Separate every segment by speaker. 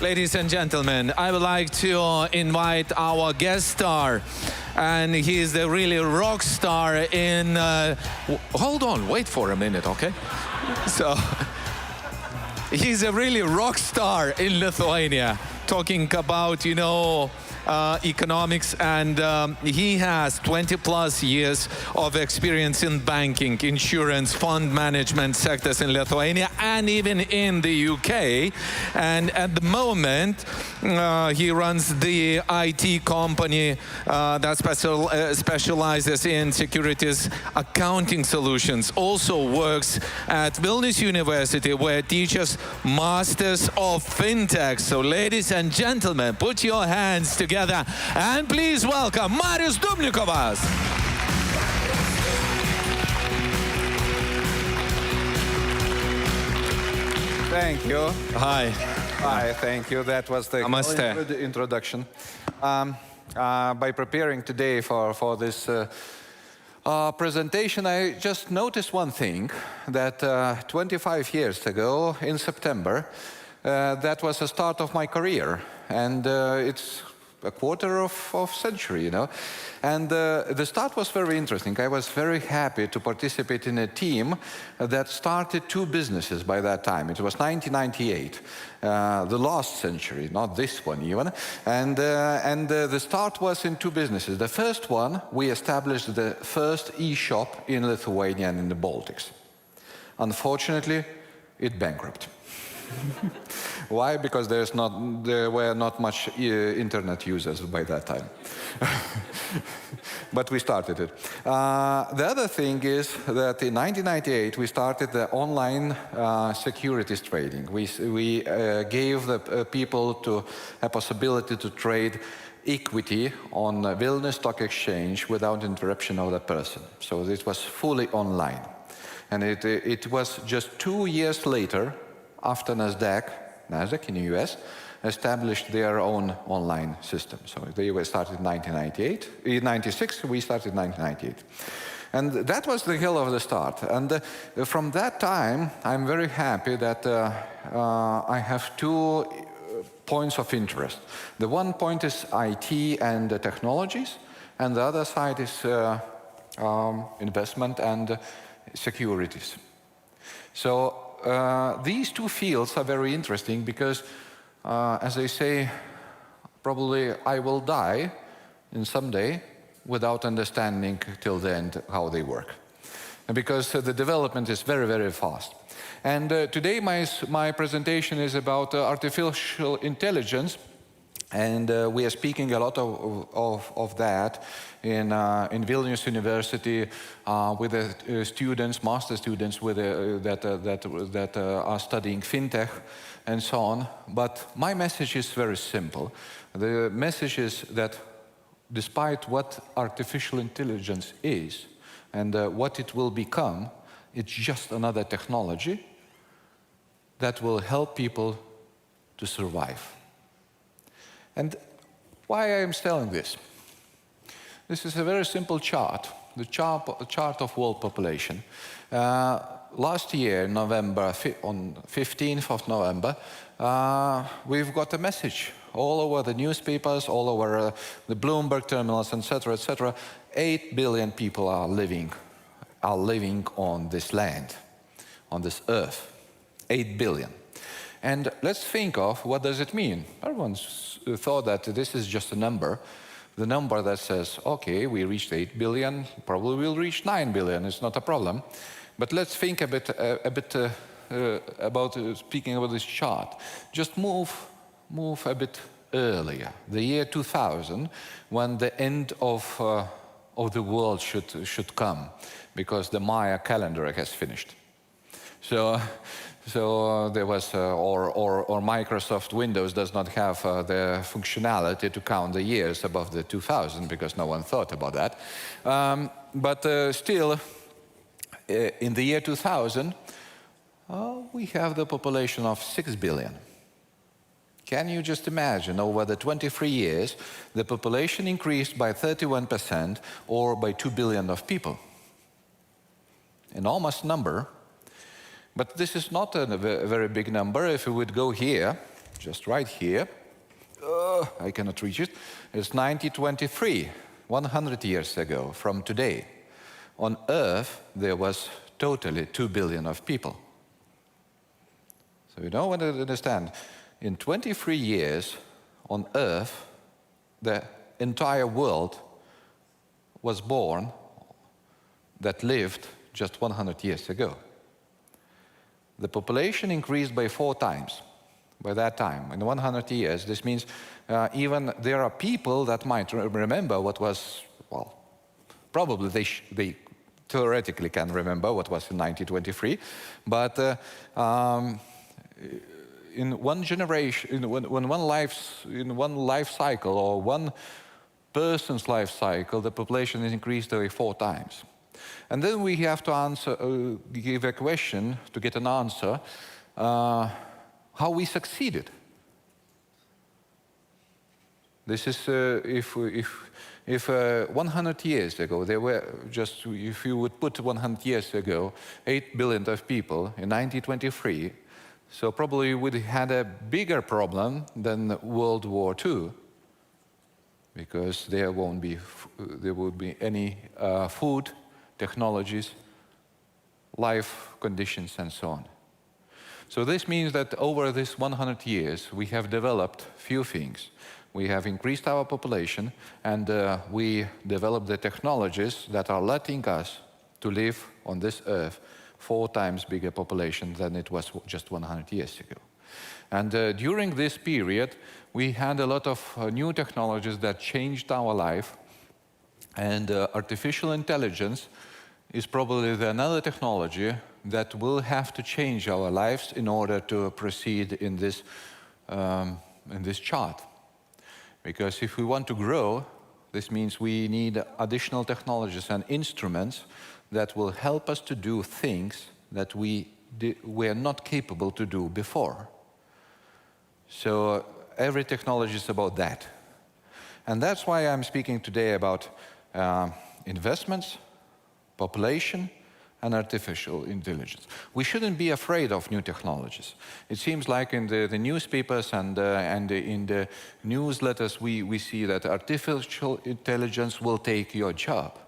Speaker 1: Ladies and gentlemen, I would like to invite our guest star, and he's the really rock star in... hold on, wait for a minute, okay? So, he's a really rock star in Lithuania, talking about, economics, and he has 20+ years of experience in banking, insurance, fund management sectors in Lithuania and even in the UK. And at the moment, he runs the IT company that specializes in securities accounting solutions. Also works at Vilnius University, where teaches masters of fintech. So ladies and gentlemen, put your hands together and please welcome Marius Dubnikovas.
Speaker 2: Thank you.
Speaker 1: Hi.
Speaker 2: Hi, thank you. That was the good introduction. By preparing today for this presentation, I just noticed one thing, that 25 years ago in September, that was the start of my career. And it's a quarter of century, And the start was very interesting. I was very happy to participate in a team that started 2 businesses by that time. It was 1998, the last century, not this one even. And the start was in 2 businesses. The first one, we established the first e-shop in Lithuania and in the Baltics. Unfortunately, it bankrupt. Why? Because there were not much internet users by that time. But we started it. The other thing is that in 1998 we started the online securities trading. We gave the people a possibility to trade equity on Vilnius Stock Exchange without interruption of the person. So it was fully online. And it was just 2 years later, after Nasdaq in the US, established their own online system. So they were started in 1998. In 96, we started in 1998. And that was the hell of the start. And from that time, I'm very happy that I have 2 points of interest. The one point is IT and the technologies, and the other side is investment and securities. So these 2 fields are very interesting because, as they say, probably I will die in some day without understanding till the end how they work. And because the development is very, very fast. And today my presentation is about artificial intelligence. And we are speaking a lot of that in Vilnius University with the students, master students that are studying fintech and so on. But my message is very simple. The message is that despite what artificial intelligence is and what it will become, it's just another technology that will help people to survive. And why I am telling this? This is a very simple chart, the chart of world population. Last year, November, on 15th of November, we've got a message all over the newspapers, all over the Bloomberg terminals, etc. 8 billion people are living on this land, on this earth. 8 billion. And let's think of what does it mean. Everyone's thought that this is just a number. The number that says, okay, we reached 8 billion, probably we'll reach 9 billion, it's not a problem. But let's think a bit about speaking about this chart. Just move a bit earlier, the year 2000, when the end of the world should come, because the Maya calendar has finished. So there was, or Microsoft Windows does not have the functionality to count the years above the 2000 because no one thought about that. But still, in the year 2000, we have the population of 6 billion. Can you just imagine, over the 23 years, the population increased by 31% or by 2 billion of people? Enormous number. But this is not a very big number. If we would go here just right here. I cannot reach it. It's 1923, 100 years ago from today. On Earth, there was totally 2 billion of people. So you don't want to understand, in 23 years on Earth, the entire world was born that lived just 100 years ago. The population increased by 4 times by that time, in 100 years. This means even there are people that might remember what was, well, probably they theoretically can remember what was in 1923, but in one generation, in one life cycle or one person's life cycle, the population is increased by 4 times. And then we have to give a question to get an answer, how we succeeded. This is if 100 years ago, there were just, if you would put 100 years ago, 8 billion of people in 1923, so probably we would have had a bigger problem than World War II, because there would be any food, technologies, life conditions, and so on. So this means that over this 100 years, we have developed few things. We have increased our population, and we developed the technologies that are letting us to live on this earth 4 times bigger population than it was just 100 years ago. And during this period, we had a lot of new technologies that changed our life, and artificial intelligence is probably another technology that will have to change our lives in order to proceed in this chart. Because if we want to grow, this means we need additional technologies and instruments that will help us to do things that we were not capable to do before. So every technology is about that. And that's why I'm speaking today about investments, population, and artificial intelligence. We shouldn't be afraid of new technologies. It seems like in the newspapers and in the newsletters we see that artificial intelligence will take your job.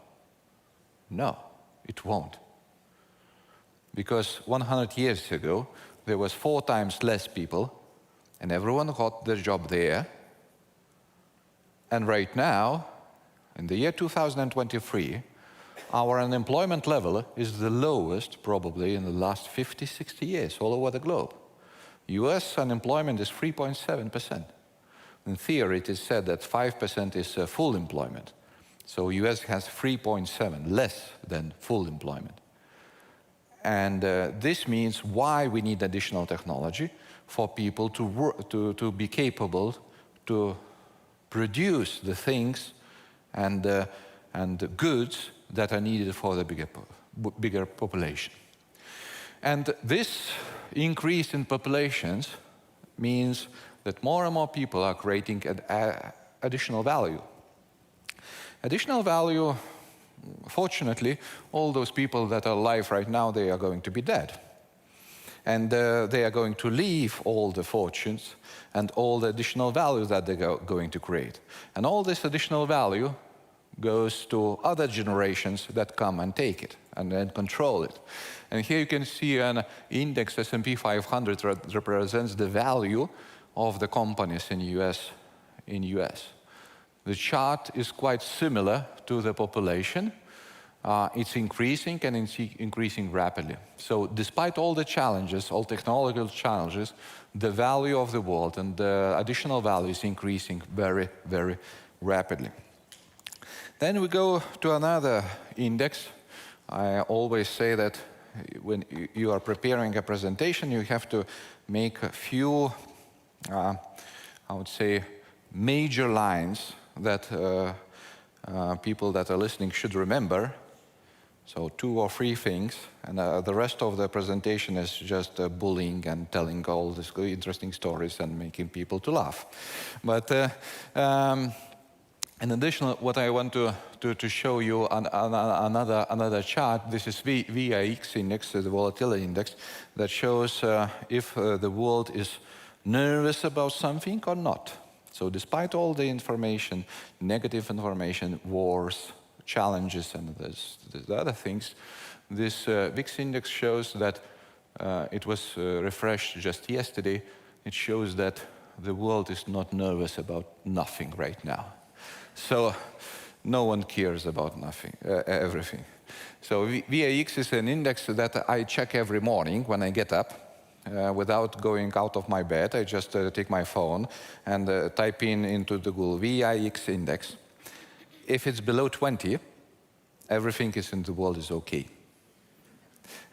Speaker 2: No, it won't. Because 100 years ago, there was 4 times less people, and everyone got their job there. And right now, in the year 2023, our unemployment level is the lowest probably in the last 50, 60 years all over the globe. US unemployment is 3.7%. In theory, it is said that 5% is full employment. So US has 3.7, less than full employment. And this means why we need additional technology for people to be capable to produce the things and the goods that are needed for the bigger population. And this increase in populations means that more and more people are creating additional value. Additional value, fortunately, all those people that are alive right now, they are going to be dead. And they are going to leave all the fortunes and all the additional value that they're going to create. And all this additional value goes to other generations that come and take it and then control it. And here you can see an index, S&P 500, represents the value of the companies in US. The chart is quite similar to the population. It's increasing, and it's increasing rapidly. So despite all the challenges, all technological challenges, the value of the world and the additional value is increasing very, very rapidly. Then we go to another index. I always say that when you are preparing a presentation, you have to make a few, I would say, major lines that people that are listening should remember. So 2 or 3 things, and the rest of the presentation is just bullying and telling all these interesting stories and making people to laugh. But in addition, what I want to show you another chart. This is VIX index, the volatility index, that shows if the world is nervous about something or not. So despite all the information, negative information, wars, challenges, and the other things, this VIX index shows that it was refreshed just yesterday. It shows that the world is not nervous about nothing right now. So no one cares about nothing, everything. So VIX is an index that I check every morning when I get up. Without going out of my bed, I just take my phone and type into the Google VIX index. If it's below 20, everything in the world is okay.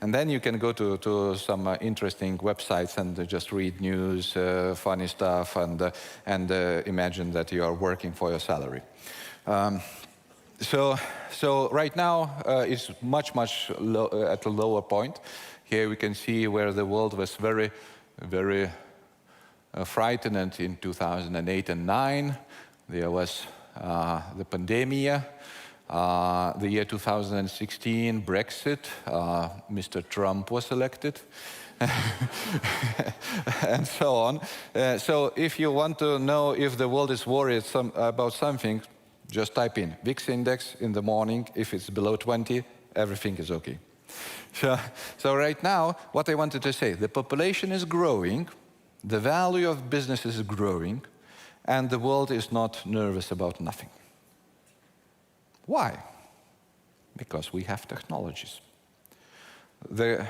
Speaker 2: And then you can go to some interesting websites and just read news, funny stuff, and imagine that you are working for your salary. So right now it's much at a lower point. Here we can see where the world was very frightened in 2008 and 2009. There was the pandemic. The year 2016, Brexit, Mr. Trump was elected, and so on. So if you want to know if the world is worried about something, just type in VIX index in the morning. If it's below 20, everything is okay. So right now, what I wanted to say, the population is growing, the value of business is growing, and the world is not nervous about nothing. Why? Because we have technologies. The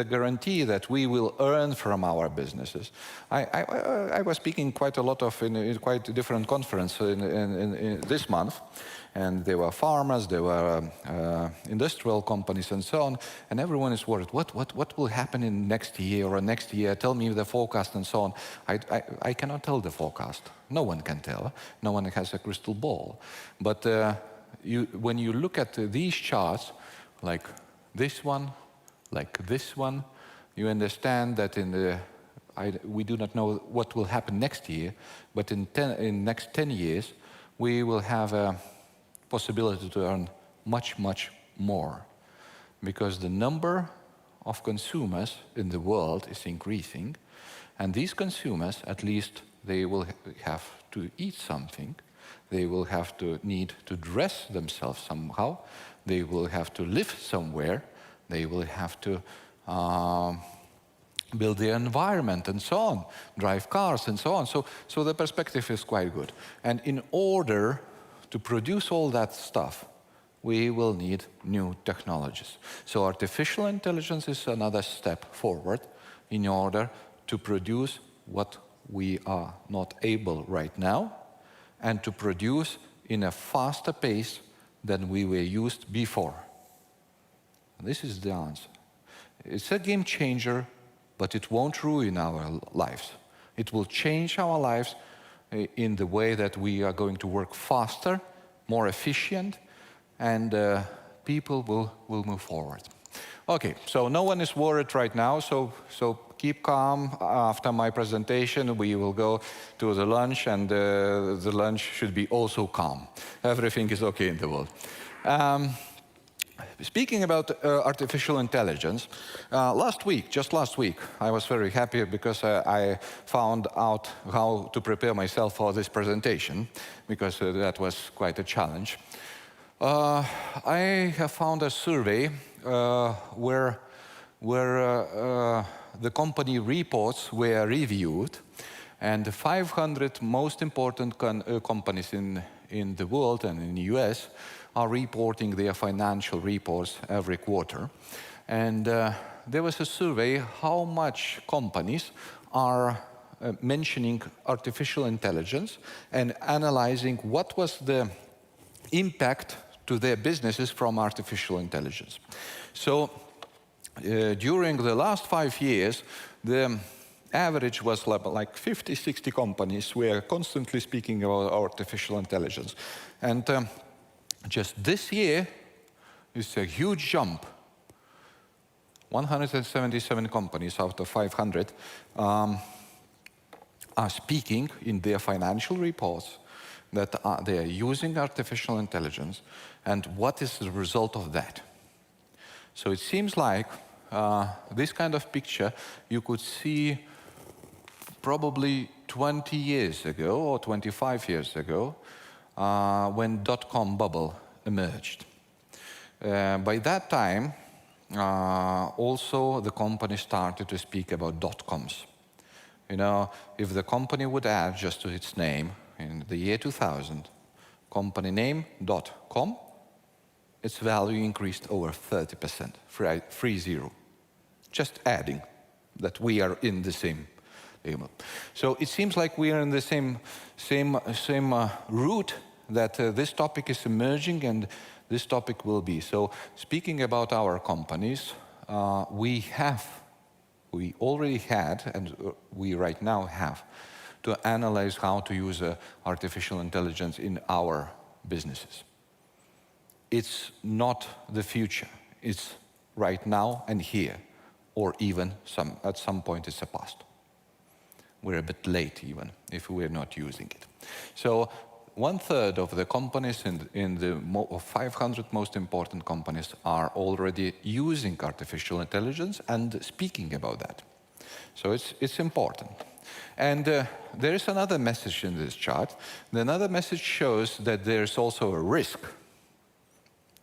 Speaker 2: guarantee that we will earn from our businesses. I was speaking quite a lot in quite a different conference in this month, and there were farmers, there were industrial companies, and so on, and everyone is worried. What will happen in next year or next year? Tell me the forecast and so on. I cannot tell the forecast. No one can tell. No one has a crystal ball. But when you look at these charts, like this one, like this one, you understand that we do not know what will happen next year, but in next 10 years, we will have a possibility to earn much more, because the number of consumers in the world is increasing, and these consumers, at least, they will have to eat something, they will have to need to dress themselves somehow, they will have to live somewhere, they will have to build the environment and so on, drive cars and so on. So the perspective is quite good. And in order to produce all that stuff, we will need new technologies. So artificial intelligence is another step forward in order to produce what we are not able right now, and to produce in a faster pace than we were used before. This is the answer. It's a game changer, but it won't ruin our lives. It will change our lives in the way that we are going to work faster, more efficient, and people will move forward. Okay, so no one is worried right now, so keep calm. After my presentation, we will go to the lunch, and the lunch should be also calm. Everything is okay in the world. Speaking about artificial intelligence, just last week, I was very happy because I found out how to prepare myself for this presentation, because that was quite a challenge. I have found a survey where the company reports were reviewed, and the 500 most important companies in the world and in the US are reporting their financial reports every quarter. And there was a survey how much companies are mentioning artificial intelligence and analyzing what was the impact to their businesses from artificial intelligence. So during the last 5 years, the average was like 50, 60 companies were constantly speaking about artificial intelligence. And just this year, it's a huge jump. 177 companies out of 500 are speaking in their financial reports that they are using artificial intelligence, and what is the result of that. So it seems like this kind of picture, you could see probably 20 years ago or 25 years ago, when dot-com bubble emerged. By that time, also the company started to speak about dot-coms. You know, if the company would add just to its name in the year 2000, company name .com, its value increased over 30%, 30. Just adding that we are in the same. So it seems like we are in the same route, that this topic is emerging and this topic will be. So speaking about our companies, we already had, and we right now have, to analyze how to use artificial intelligence in our businesses. It's not the future. It's right now and here, or even at some point it's the past. We're a bit late even, if we're not using it. So 1/3 of the companies in the 500 most important companies are already using artificial intelligence and speaking about that. So it's important. And there is another message in this chart. Another message shows that there's also a risk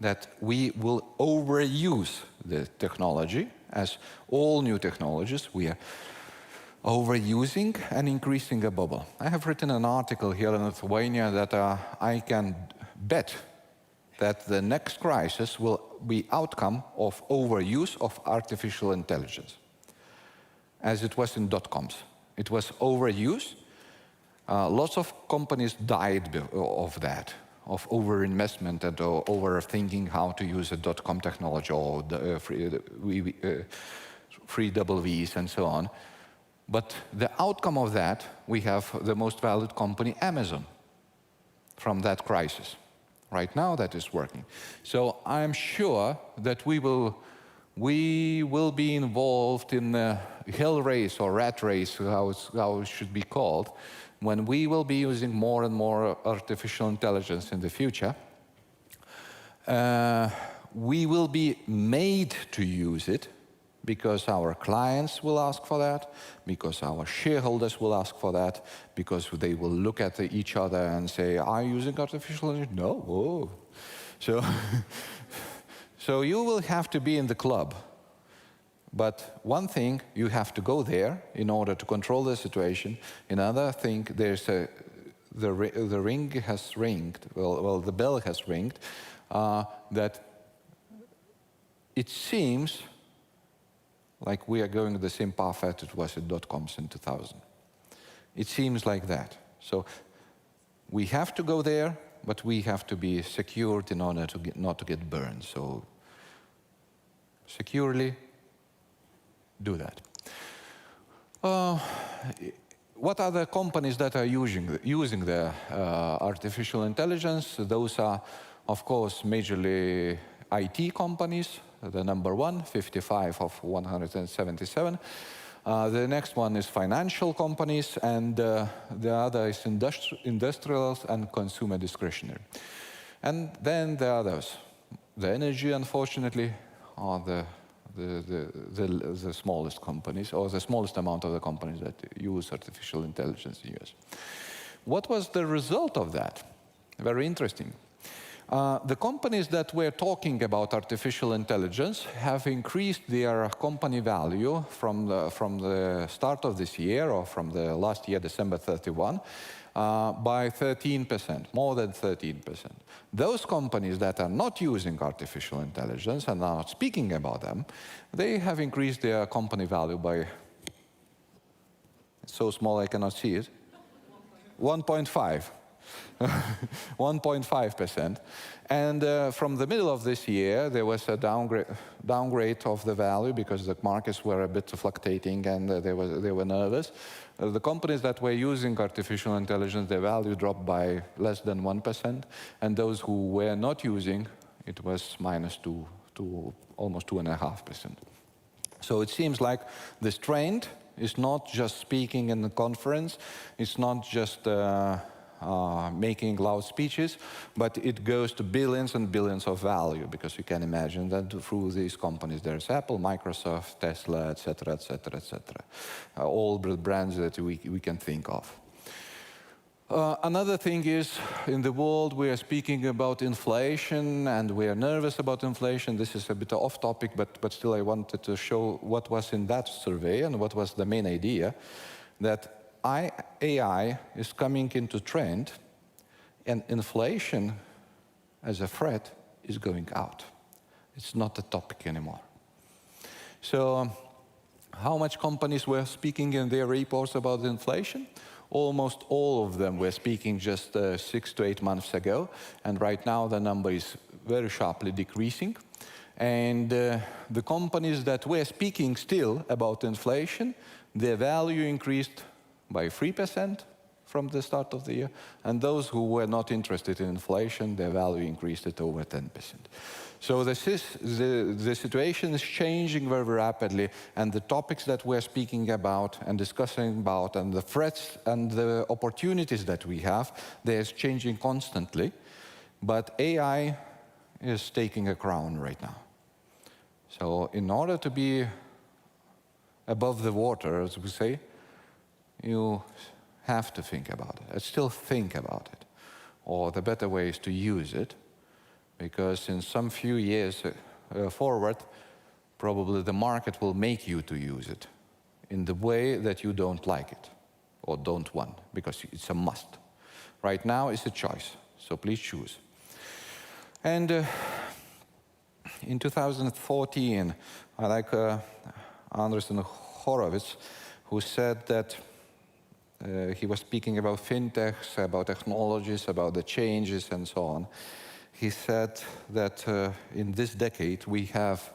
Speaker 2: that we will overuse the technology, as all new technologies we are overusing and increasing a bubble. I have written an article here in Lithuania that I can bet that the next crisis will be outcome of overuse of artificial intelligence, as it was in dot-coms. It was overuse. Lots of companies died of that, of overinvestment and overthinking how to use a dot-com technology or the free double Vs and so on. But the outcome of that, we have the most valued company, Amazon, from that crisis. Right now, that is working. So I'm sure that we will be involved in a hell race or rat race, how it should be called, when we will be using more and more artificial intelligence in the future. We will be made to use it, because our clients will ask for that, because our shareholders will ask for that, because they will look at each other and say, are you using artificial intelligence? No. Oh. So you will have to be in the club. But one thing, you have to go there in order to control the situation. Another thing, there's the ring has ringed, well, the bell has ringed, that it seems like we are going the same path as it was at dot-coms in 2000. It seems like that. So we have to go there, but we have to be secured in order to not to get burned. So securely do that. What are the companies that are using the artificial intelligence? Those are, of course, majorly IT companies. The number one, 55 of 177. The next one is financial companies, and the other is industrials and consumer discretionary. And then the others. The energy, unfortunately, are the smallest companies, or the smallest amount of the companies that use artificial intelligence in the US. What was the result of that? Very interesting. The companies that were talking about artificial intelligence have increased their company value from the start of this year, or from the last year, December 31, by 13%, more than 13%. Those companies that are not using artificial intelligence and are not speaking about them, they have increased their company value by, it's so small I cannot see it, 1.5. 1.5%. And from the middle of this year, there was a downgrade of the value because the markets were a bit fluctuating and they were nervous. The companies that were using artificial intelligence, their value dropped by less than 1%. And those who were not using, it was -2 to almost 2.5%. So it seems like this trend is not just speaking in the conference, it's not just making loud speeches, but it goes to billions and billions of value, because you can imagine that through these companies there's Apple, Microsoft, Tesla, etc., etc., etc. All the brands that we can think of. Another thing is, in the world we are speaking about inflation, and we are nervous about inflation. This is a bit off topic, but still I wanted to show what was in that survey and what was the main idea, that AI is coming into trend, and inflation as a threat is going out. It's not a topic anymore. So how much companies were speaking in their reports about inflation? Almost all of them were speaking just 6 to 8 months ago, and right now the number is very sharply decreasing. And the companies that were speaking still about inflation, their value increased by 3% from the start of the year, and those who were not interested in inflation, their value increased at over 10%. So the situation is changing very rapidly, and the topics that we're speaking about and discussing about, and the threats and the opportunities that we have, they're changing constantly. But AI is taking a crown right now. So in order to be above the water, as we say, you have to think about it. Still think about it. Or the better way is to use it, because in some few years forward, probably the market will make you to use it in the way that you don't like it or don't want, because it's a must. Right now it's a choice, so please choose. And in 2014, I like Andreessen Horowitz, who said that he was speaking about fintechs, about technologies, about the changes and so on. He said that in this decade we have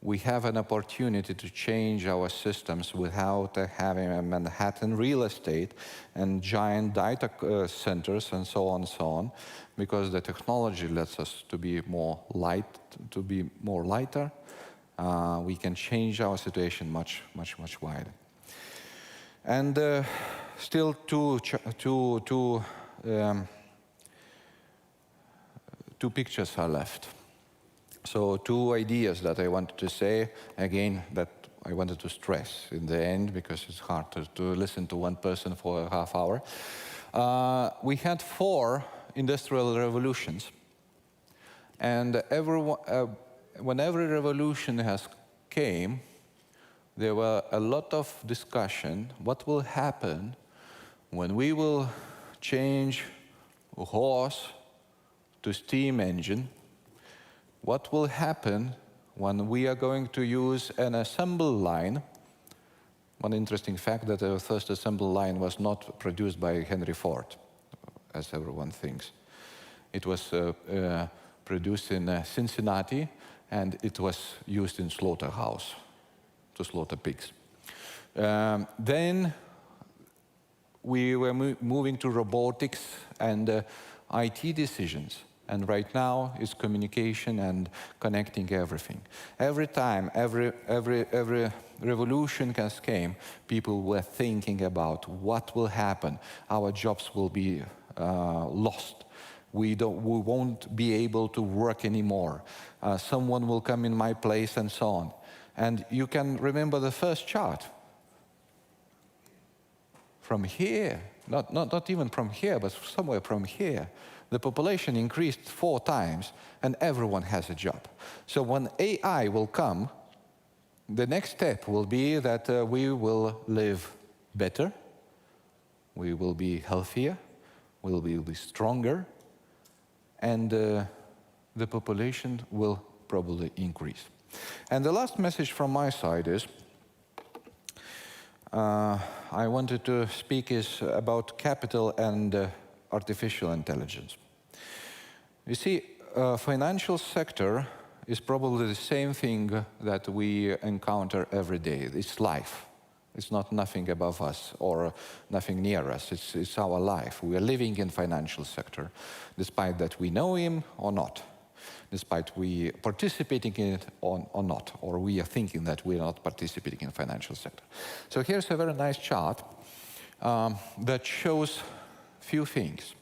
Speaker 2: an opportunity to change our systems without having a Manhattan real estate and giant data centers and so on, because the technology lets us to be more lighter. We can change our situation much wider. And still two pictures are left. So 2 ideas that I wanted to say, again, that I wanted to stress in the end, because it's hard to listen to one person for a half hour. We had 4 industrial revolutions. And when every revolution has came, there were a lot of discussion, what will happen when we will change a horse to steam engine? What will happen when we are going to use an assembly line? One interesting fact, that the first assembly line was not produced by Henry Ford, as everyone thinks. It was produced in Cincinnati, and it was used in slaughterhouse to slaughter pigs. Then we were moving to robotics and IT decisions. And right now it's communication and connecting everything. Every time, every revolution has came, people were thinking about what will happen. Our jobs will be lost. We won't be able to work anymore. Someone will come in my place and so on. And you can remember the first chart. From here, not even from here, but somewhere from here, the population increased 4 times, and everyone has a job. So when AI will come, the next step will be that we will live better, we will be healthier, we will be stronger, and the population will probably increase. And the last message from my side is, I wanted to speak about capital and artificial intelligence. You see, financial sector is probably the same thing that we encounter every day. It's life. It's not nothing above us or nothing near us. It's our life. We are living in financial sector, despite that we know him or not, despite we participating in it or not, or we are thinking that we are not participating in financial sector. So here's a very nice chart that shows few things.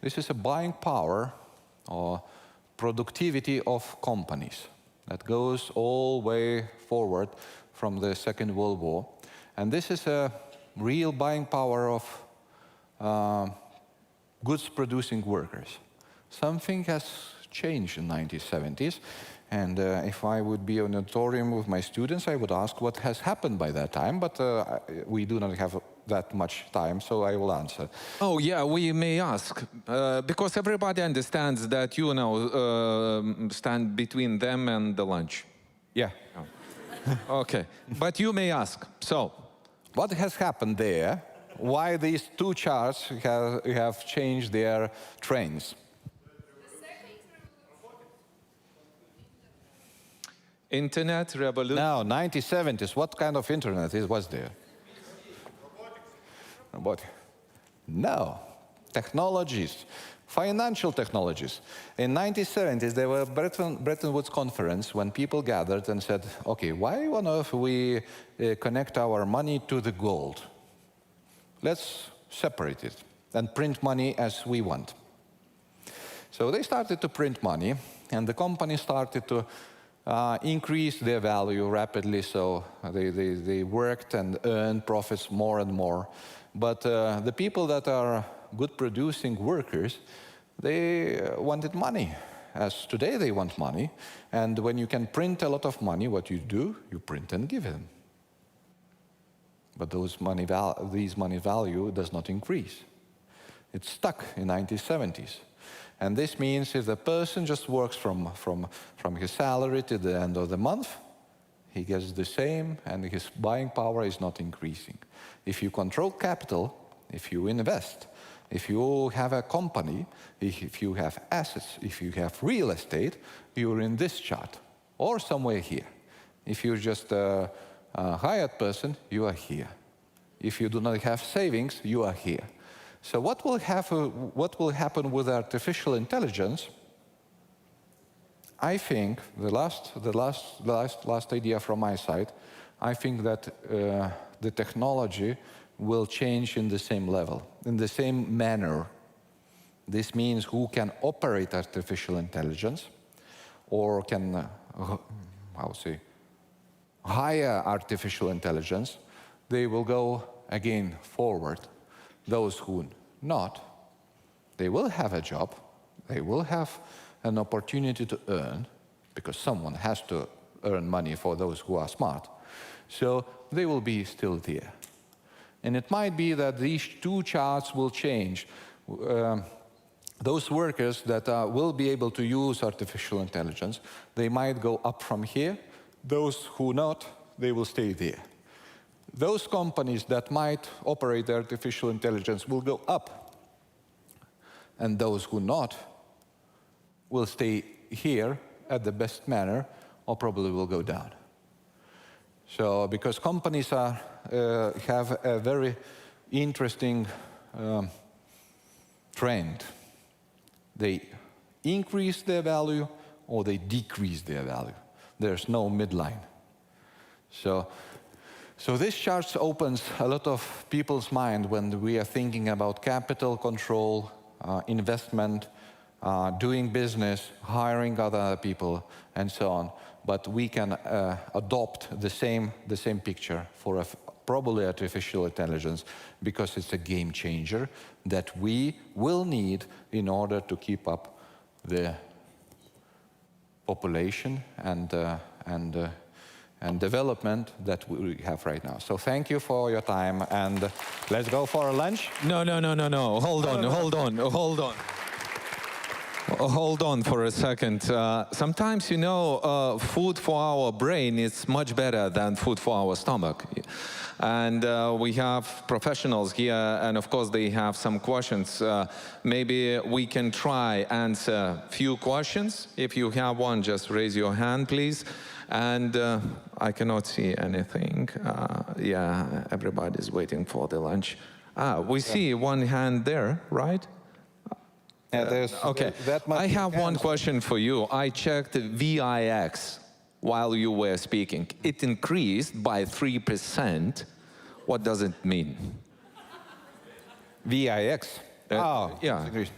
Speaker 2: This is a buying power or productivity of companies that goes all the way forward from the Second World War. And this is a real buying power of goods-producing workers. Something has changed in the 1970s. And if I would be in an auditorium with my students, I would ask what has happened by that time, but we do not have that much time, so I will answer.
Speaker 1: Oh, yeah, we may ask, because everybody understands that you now stand between them and the lunch.
Speaker 2: Yeah.
Speaker 1: Oh. Okay, but you may ask, so.
Speaker 2: What has happened there? Why these two charts have changed their trends?
Speaker 1: Internet revolution.
Speaker 2: Now, 1970s, what kind of internet was there? Robotics. No. Technologies, financial technologies. In 1970s, there were Bretton Woods conference when people gathered and said, okay, why on earth we connect our money to the gold? Let's separate it and print money as we want. So they started to print money, and the company started to increase their value rapidly, so they worked and earned profits more and more. But the people that are good producing workers, they wanted money, as today they want money. And when you can print a lot of money, what you do, you print and give them. But these money value does not increase. It's stuck in 1970s. And this means if the person just works from his salary to the end of the month, he gets the same and his buying power is not increasing. If you control capital, if you invest, if you have a company, if you have assets, if you have real estate, you're in this chart or somewhere here. If you're just a hired person, you are here. If you do not have savings, you are here. So what will happen with artificial intelligence? I think the last idea from my side, I think that the technology will change in the same level, in the same manner. This means who can operate artificial intelligence or can, hire artificial intelligence, they will go again forward. Those who not, they will have a job, they will have an opportunity to earn, because someone has to earn money for those who are smart. So they will be still there. And it might be that these two charts will change. Those workers that will be able to use artificial intelligence, they might go up from here. Those who not, they will stay there. Those companies that might operate artificial intelligence will go up. And those who not will stay here at the best manner or probably will go down. So because companies have a very interesting trend. They increase their value or they decrease their value. There's no midline. So this chart opens a lot of people's mind when we are thinking about capital control, investment, doing business, hiring other people, and so on. But we can adopt the same picture for probably artificial intelligence, because it's a game changer that we will need in order to keep up the population and development that we have right now. So thank you for your time, and let's go for a lunch.
Speaker 1: No. Hold on. Hold on for a second. Sometimes, you know, food for our brain is much better than food for our stomach. And we have professionals here, and of course they have some questions. Maybe we can try answer a few questions. If you have one, just raise your hand, please. And I cannot see anything. Yeah, everybody's waiting for the lunch. We see one hand there, right?
Speaker 2: Yeah,
Speaker 1: okay. I have one question for you. I checked VIX while you were speaking. It increased by 3%. What does it mean?
Speaker 2: VIX.
Speaker 1: Yeah.
Speaker 2: Securities.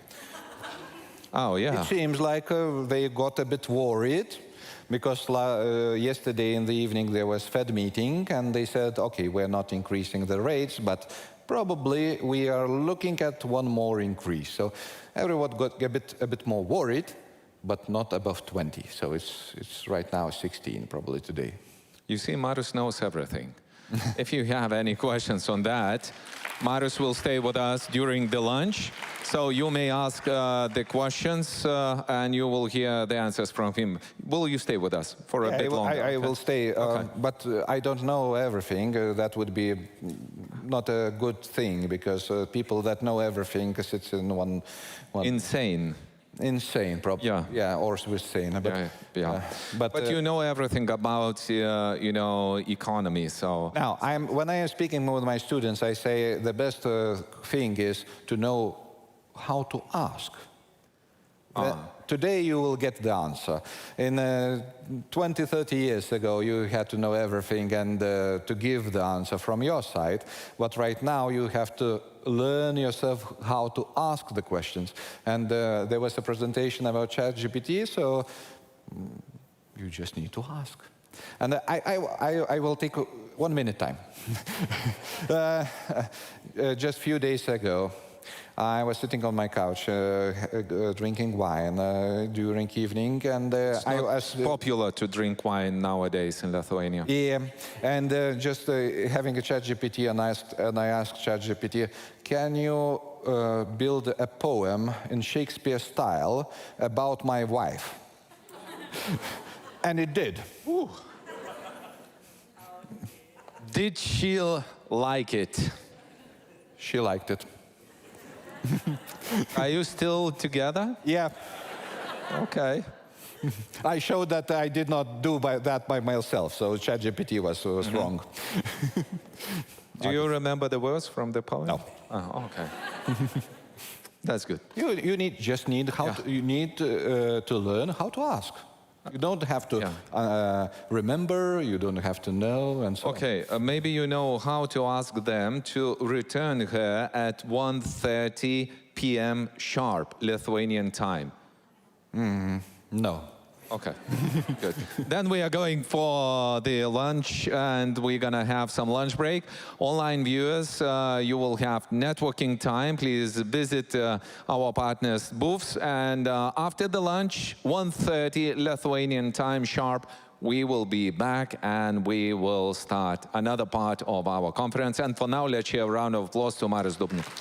Speaker 1: Oh, yeah.
Speaker 2: It seems like they got a bit worried because yesterday in the evening there was Fed meeting and they said, okay, we're not increasing the rates, but probably we are looking at one more increase. So everyone got a bit more worried, but not above 20. So it's right now 16 probably today.
Speaker 1: You see, Marius knows everything. If you have any questions on that, Marius will stay with us during the lunch. So you may ask the questions and you will hear the answers from him. Will you stay with us for a bit longer?
Speaker 2: I will stay,
Speaker 1: Okay.
Speaker 2: but I don't know everything. That would be not a good thing because people that know everything sits in one
Speaker 1: Insane.
Speaker 2: insane, probably.
Speaker 1: Yeah.
Speaker 2: Or insane. But,
Speaker 1: Yeah. But you know everything about, you know, economy, so...
Speaker 2: Now, when I am speaking with my students, I say the best thing is to know how to ask. Today you will get the answer. In 20, 30 years ago, you had to know everything and to give the answer from your side. But right now, you have to learn yourself how to ask the questions. And there was a presentation about ChatGPT, so you just need to ask. And I will take 1 minute time. Just a few days ago, I was sitting on my couch drinking wine during evening, and I was
Speaker 1: popular to drink wine nowadays in Lithuania.
Speaker 2: Yeah, and just having a ChatGPT, and I asked ChatGPT, can you build a poem in Shakespeare style about my wife? And it did.
Speaker 1: Ooh. Did she like it?
Speaker 2: She liked it.
Speaker 1: Are you still together?
Speaker 2: Yeah.
Speaker 1: Okay.
Speaker 2: I showed that I did not do that by myself, so ChatGPT was wrong.
Speaker 1: Do you remember the words from the poem?
Speaker 2: No.
Speaker 1: Oh, okay. That's good.
Speaker 2: You need to learn how to ask. You don't have to remember, you don't have to know, and so on.
Speaker 1: Okay, maybe you know how to ask them to return her at 1:30 p.m. sharp, Lithuanian time.
Speaker 2: No.
Speaker 1: Okay, good. Then we are going for the lunch, and we're gonna have some lunch break. Online viewers, you will have networking time. Please visit our partners' booths, and after the lunch, 1:30 Lithuanian time sharp, we will be back, and we will start another part of our conference. And for now, let's share a round of applause to Marius Dubnikovas.